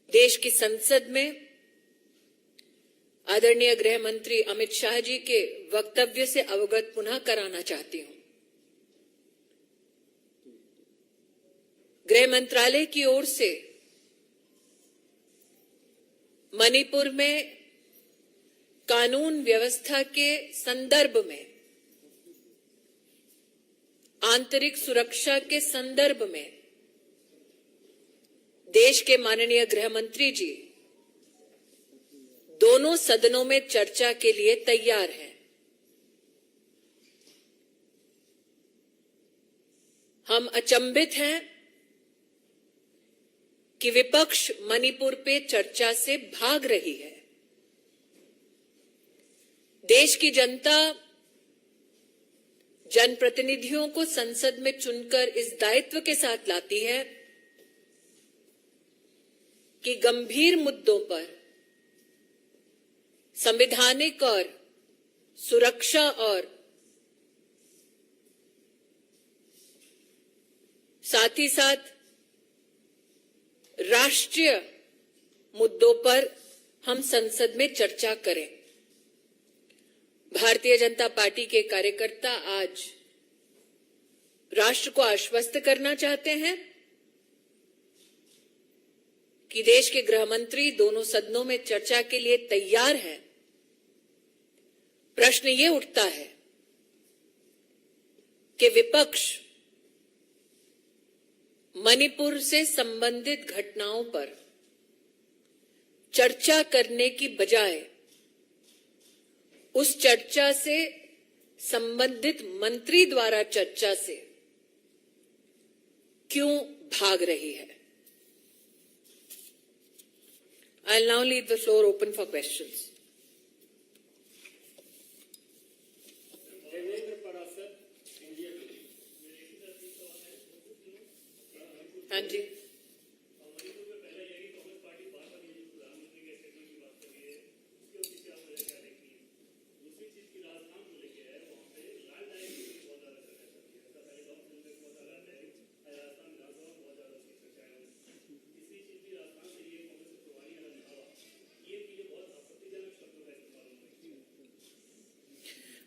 देश की संसद में आदरणीय गृह मंत्री अमित शाह जी के वक्तव्य से अवगत पुनः कराना चाहती हूं। गृह मंत्रालय की ओर से मणिपुर में कानून व्यवस्था के संदर्भ में, आंतरिक सुरक्षा के संदर्भ में देश के माननीय गृह मंत्री जी दोनों सदनों में चर्चा के लिए तैयार हैं। हम अचंभित हैं कि विपक्ष मणिपुर पे चर्चा से भाग रही है। देश की जनता जनप्रतिनिधियों को संसद में चुनकर इस दायित्व के साथ लाती है कि गंभीर मुद्दों पर संवैधानिक और सुरक्षा और साथ ही साथ राष्ट्रीय मुद्दों पर हम संसद में चर्चा करें। भारतीय जनता पार्टी के कार्यकर्ता आज राष्ट्र को आश्वस्त करना चाहते हैं कि देश के गृह मंत्री दोनों सदनों में चर्चा के लिए तैयार हैं। प्रश्न ये उठता है कि विपक्ष मणिपुर से संबंधित घटनाओं पर चर्चा करने की बजाय उस चर्चा से संबंधित मंत्री द्वारा चर्चा से क्यों भाग रही है। I'll now leave the floor open for questions. हाँ जी,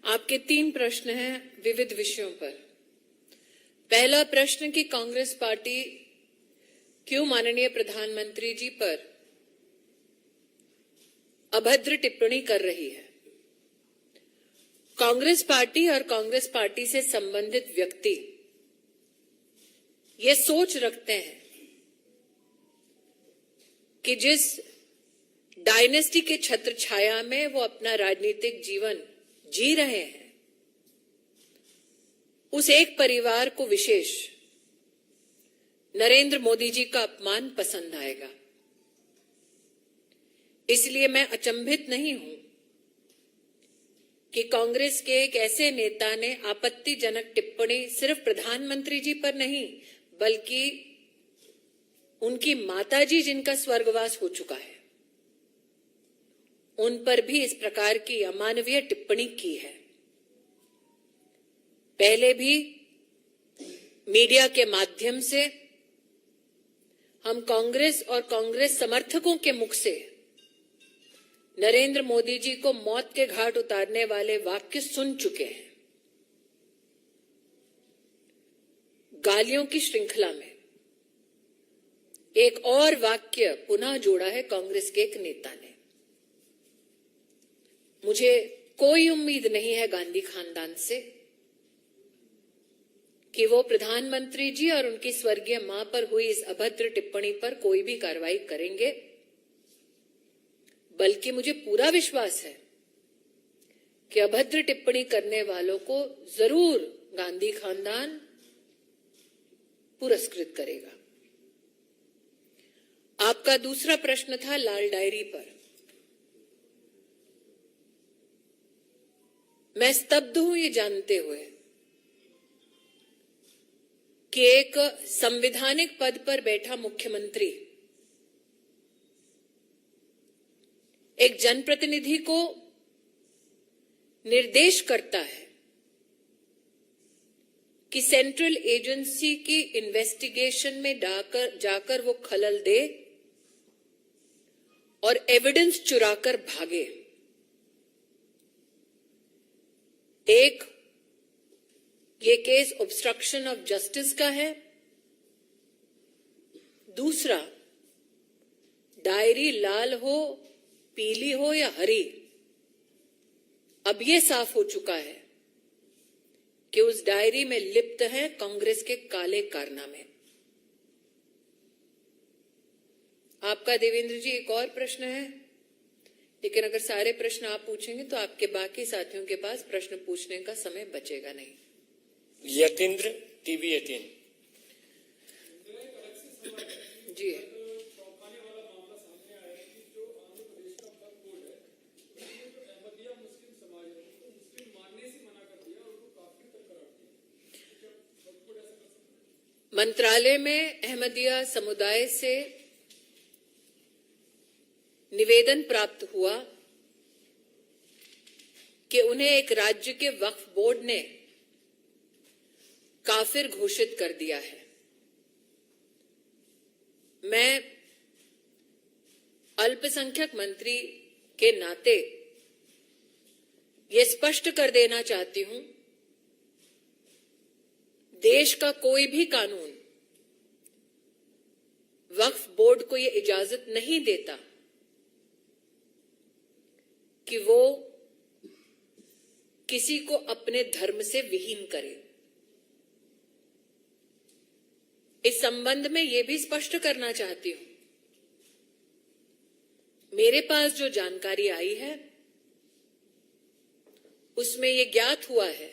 आपके 3 प्रश्न हैं विविध विषयों पर। पहला प्रश्न कि कांग्रेस पार्टी क्यों माननीय प्रधानमंत्री जी पर अभद्र टिप्पणी कर रही है। कांग्रेस पार्टी और कांग्रेस पार्टी से संबंधित व्यक्ति ये सोच रखते हैं कि जिस डायनेस्टी के छत्र छाया में वो अपना राजनीतिक जीवन जी रहे हैं, उस एक परिवार को विशेष नरेंद्र मोदी जी का अपमान पसंद आएगा। इसलिए मैं अचंभित नहीं हूं कि कांग्रेस के एक ऐसे नेता ने आपत्तिजनक टिप्पणी सिर्फ प्रधानमंत्री जी पर नहीं, बल्कि उनकी माताजी जिनका स्वर्गवास हो चुका है, उन पर भी इस प्रकार की अमानवीय टिप्पणी की है। पहले भी मीडिया के माध्यम से हम कांग्रेस और कांग्रेस समर्थकों के मुख से नरेंद्र मोदी जी को मौत के घाट उतारने वाले वाक्य सुन चुके हैं। गालियों की श्रृंखला में एक और वाक्य पुनः जोड़ा है कांग्रेस के एक नेता ने। मुझे कोई उम्मीद नहीं है गांधी खानदान से कि वो प्रधानमंत्री जी और उनकी स्वर्गीय मां पर हुई इस अभद्र टिप्पणी पर कोई भी कार्रवाई करेंगे, बल्कि मुझे पूरा विश्वास है कि अभद्र टिप्पणी करने वालों को जरूर गांधी खानदान पुरस्कृत करेगा। आपका दूसरा प्रश्न था लाल डायरी पर। मैं स्तब्ध हूं ये जानते हुए कि एक संवैधानिक पद पर बैठा मुख्यमंत्री एक जनप्रतिनिधि को निर्देश करता है कि सेंट्रल एजेंसी की इन्वेस्टिगेशन में जाकर वो खलल दे और एविडेंस चुराकर भागे। एक, ये केस ऑब्स्ट्रक्शन ऑफ जस्टिस का है। दूसरा, डायरी लाल हो, पीली हो या हरी, अब ये साफ हो चुका है कि उस डायरी में लिप्त हैं कांग्रेस के काले कारनामे। आपका देवेंद्र जी एक और प्रश्न है, लेकिन अगर सारे प्रश्न आप पूछेंगे तो आपके बाकी साथियों के पास प्रश्न पूछने का समय बचेगा नहीं। यतीन्द्र, टीवी 18। जी, मंत्रालय में अहमदिया समुदाय से निवेदन प्राप्त हुआ कि उन्हें एक राज्य के वक्फ बोर्ड ने काफिर घोषित कर दिया है। मैं अल्पसंख्यक मंत्री के नाते ये स्पष्ट कर देना चाहती हूं, देश का कोई भी कानून वक्फ बोर्ड को यह इजाजत नहीं देता कि वो किसी को अपने धर्म से विहीन करे। इस संबंध में यह भी स्पष्ट करना चाहती हूं, मेरे पास जो जानकारी आई है उसमें यह ज्ञात हुआ है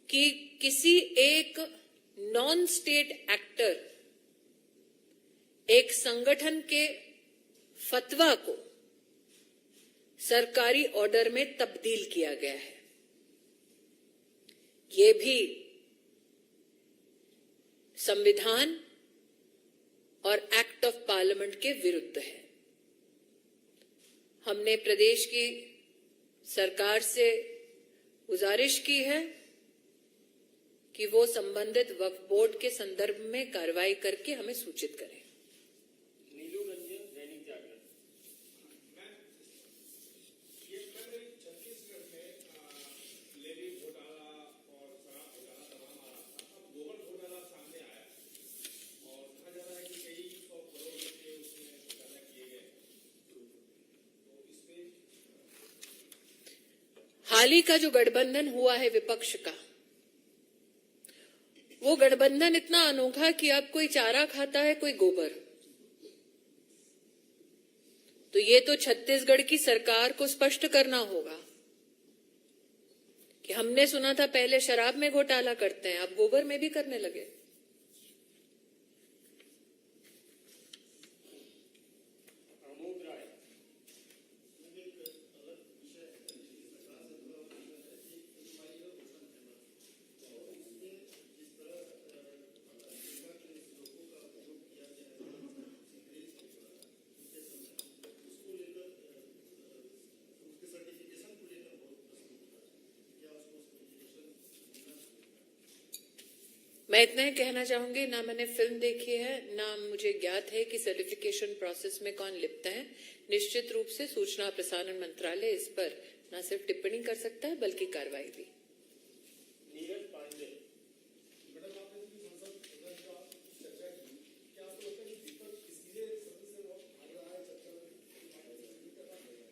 कि किसी एक नॉन स्टेट एक्टर एक संगठन के फतवा को सरकारी ऑर्डर में तब्दील किया गया है। यह भी संविधान और एक्ट ऑफ पार्लियामेंट के विरुद्ध है। हमने प्रदेश की सरकार से गुजारिश की है कि वो संबंधित वक्फ बोर्ड के संदर्भ में कार्रवाई करके हमें सूचित करें। नीलू रंजन, दैनिक जागरण। छत्तीसगढ़ में लेवी घोटाला और शराब घोटाला तमाम आ रहा था, अब गोबर घोटाला सामने आया और कहा जा रहा है कि कई 100 करोड़ रुपए उसमें घोटाला किए गए। तो इसमें हाल ही का जो गठबंधन हुआ है विपक्ष का, वो गठबंधन इतना अनोखा कि अब कोई चारा खाता है, कोई गोबर। तो ये तो छत्तीसगढ़ की सरकार को स्पष्ट करना होगा कि हमने सुना था पहले शराब में घोटाला करते हैं, अब गोबर में भी करने लगे। मैं इतना ही कहना चाहूंगी, ना मैंने फिल्म देखी है, ना मुझे ज्ञात है कि सर्टिफिकेशन प्रोसेस में कौन लिप्त है। निश्चित रूप से सूचना प्रसारण मंत्रालय इस पर न सिर्फ टिप्पणी कर सकता है बल्कि कार्रवाई भी। नीरज पांडे। मैडम, आपने संसद सदन का चर्चा की, क्या आपको लगता है कि दीपक इसलिए सदन से बहुत भाग रहा है चर्चा में चर्चा करें तो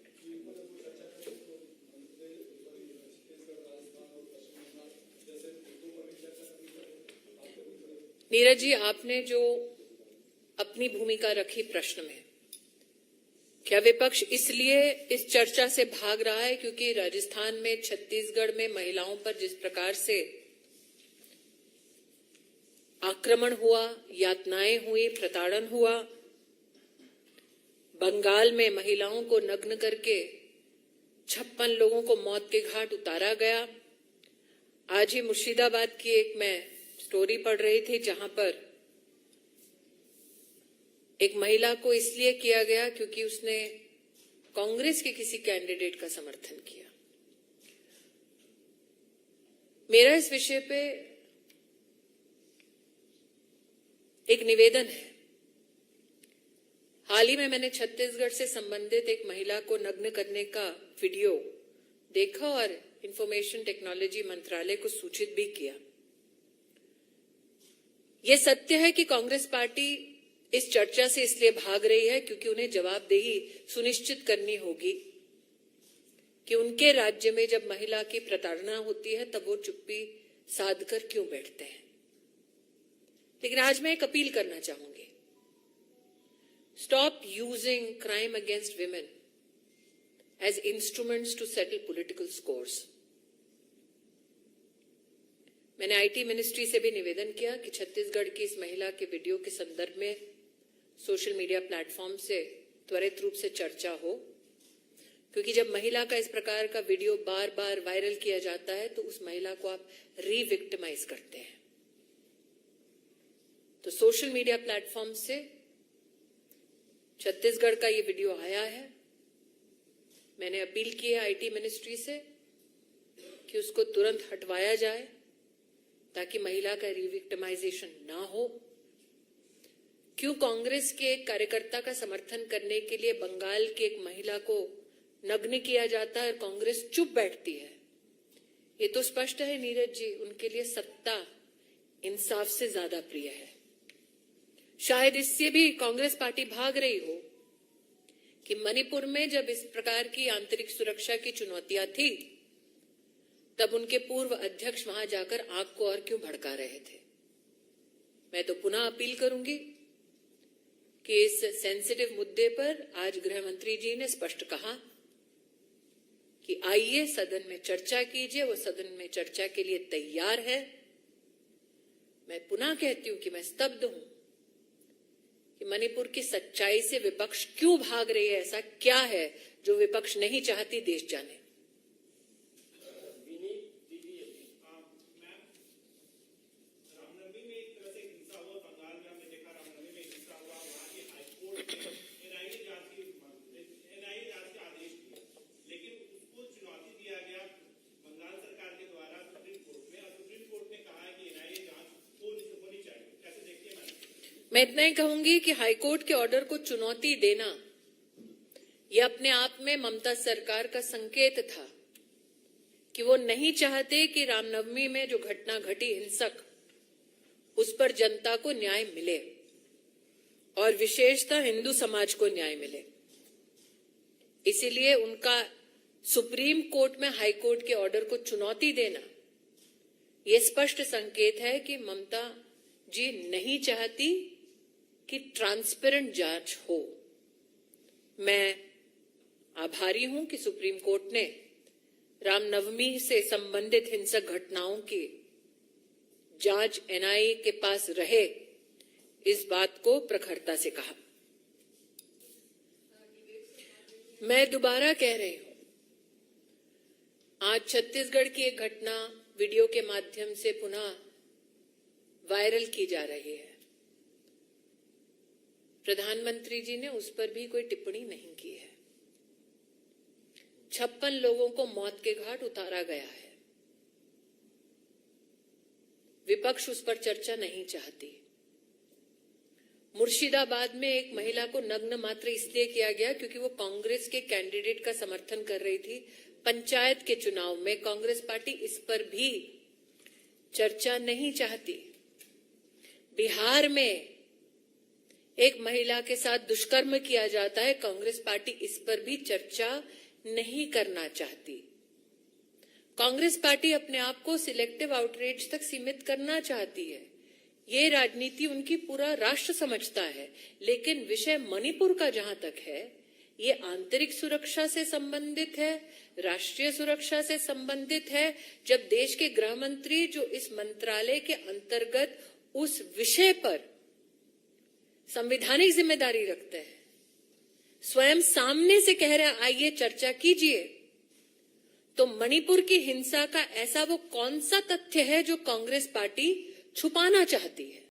छत्तीसगढ़, राजस्थान और पश्चिम बंगाल जैसे मुद्दों पर भी चर्चा करनी चाहिए? नीरज जी, आपने जो अपनी भूमिका रखी प्रश्न में, क्या विपक्ष इसलिए इस चर्चा से भाग रहा है क्योंकि राजस्थान में, छत्तीसगढ़ में महिलाओं पर जिस प्रकार से आक्रमण हुआ, यातनाएं हुई, प्रताड़न हुआ, बंगाल में महिलाओं को नग्न करके 56 लोगों को मौत के घाट उतारा गया। आज ही मुर्शिदाबाद की एक मैं स्टोरी पढ़ रही थी जहां पर एक महिला को इसलिए किया गया क्योंकि उसने कांग्रेस के किसी कैंडिडेट का समर्थन किया। मेरा इस विषय पे एक निवेदन है हाल ही में मैंने छत्तीसगढ़ से संबंधित एक महिला को नग्न करने का वीडियो देखा और इंफॉर्मेशन टेक्नोलॉजी मंत्रालय को सूचित भी किया। यह सत्य है कि कांग्रेस पार्टी इस चर्चा से इसलिए भाग रही है क्योंकि उन्हें जवाबदेही सुनिश्चित करनी होगी कि उनके राज्य में जब महिला की प्रताड़ना होती है तब वो चुप्पी साधकर क्यों बैठते हैं। लेकिन आज मैं एक अपील करना चाहूंगी, stop using crime against women as instruments to settle political scores. मैंने आईटी मिनिस्ट्री से भी निवेदन किया कि छत्तीसगढ़ की इस महिला के वीडियो के संदर्भ में सोशल मीडिया प्लेटफॉर्म से त्वरित रूप से चर्चा हो, क्योंकि जब महिला का इस प्रकार का वीडियो बार बार वायरल किया जाता है तो उस महिला को आप रीविक्टिमाइज करते हैं। तो सोशल मीडिया प्लेटफॉर्म से छत्तीसगढ़ का ये वीडियो आया है। मैंने अपील की है आईटी मिनिस्ट्री से कि उसको तुरंत हटवाया जाए ताकि महिला का रीविक्टिमाइजेशन ना हो। क्यों कांग्रेस के एक कार्यकर्ता का समर्थन करने के लिए बंगाल की एक महिला को नग्न किया जाता है और कांग्रेस चुप बैठती है? ये तो स्पष्ट है नीरज जी, उनके लिए सत्ता इंसाफ से ज्यादा प्रिय है। शायद इससे भी कांग्रेस पार्टी भाग रही हो कि मणिपुर में जब इस प्रकार की आंतरिक सुरक्षा की चुनौतियां थी तब उनके पूर्व अध्यक्ष वहां जाकर आग को और क्यों भड़का रहे थे। मैं तो पुनः अपील करूंगी कि इस सेंसिटिव मुद्दे पर आज गृह मंत्री जी ने स्पष्ट कहा कि आइए सदन में चर्चा कीजिए, वो सदन में चर्चा के लिए तैयार है। मैं पुनः कहती हूं कि मैं स्तब्ध हूं कि मणिपुर की सच्चाई से विपक्ष क्यों भाग रही है। ऐसा क्या है जो विपक्ष नहीं चाहती देश जाने। मैं इतना ही कहूंगी कि हाईकोर्ट के ऑर्डर को चुनौती देना यह अपने आप में ममता सरकार का संकेत था कि वो नहीं चाहते कि रामनवमी में जो घटना घटी हिंसक, उस पर जनता को न्याय मिले और विशेषतः हिंदू समाज को न्याय मिले। इसीलिए उनका सुप्रीम कोर्ट में हाई कोर्ट के ऑर्डर को चुनौती देना यह स्पष्ट संकेत है कि ममता जी नहीं चाहती कि ट्रांसपेरेंट जांच हो। मैं आभारी हूं कि सुप्रीम कोर्ट ने रामनवमी से संबंधित हिंसक घटनाओं की जांच एनआईए के पास रहे, इस बात को प्रखरता से कहा। मैं दोबारा कह रही हूं, आज छत्तीसगढ़ की एक घटना वीडियो के माध्यम से पुनः वायरल की जा रही है। प्रधानमंत्री जी ने उस पर भी कोई टिप्पणी नहीं की है। 56 लोगों को मौत के घाट उतारा गया है। विपक्ष उस पर चर्चा नहीं चाहती। मुर्शिदाबाद में एक महिला को नग्न मात्र इसलिए किया गया क्योंकि वो कांग्रेस के कैंडिडेट का समर्थन कर रही थी। पंचायत के चुनाव में कांग्रेस पार्टी इस पर भी चर्चा नहीं चाहती। बिहार में एक महिला के साथ दुष्कर्म किया जाता है, कांग्रेस पार्टी इस पर भी चर्चा नहीं करना चाहती। कांग्रेस पार्टी अपने आप को सिलेक्टिव आउटरीच तक सीमित करना चाहती है। ये राजनीति उनकी पूरा राष्ट्र समझता है, लेकिन विषय मणिपुर का जहां तक है, ये आंतरिक सुरक्षा से संबंधित है, राष्ट्रीय सुरक्षा से संबंधित है। जब देश के गृह मंत्री जो इस मंत्रालय के अंतर्गत उस विषय पर संवैधानिक जिम्मेदारी रखते हैं, स्वयं सामने से कह रहे हैं आइए चर्चा कीजिए, तो मणिपुर की हिंसा का ऐसा वो कौन सा तथ्य है जो कांग्रेस पार्टी छुपाना चाहती है?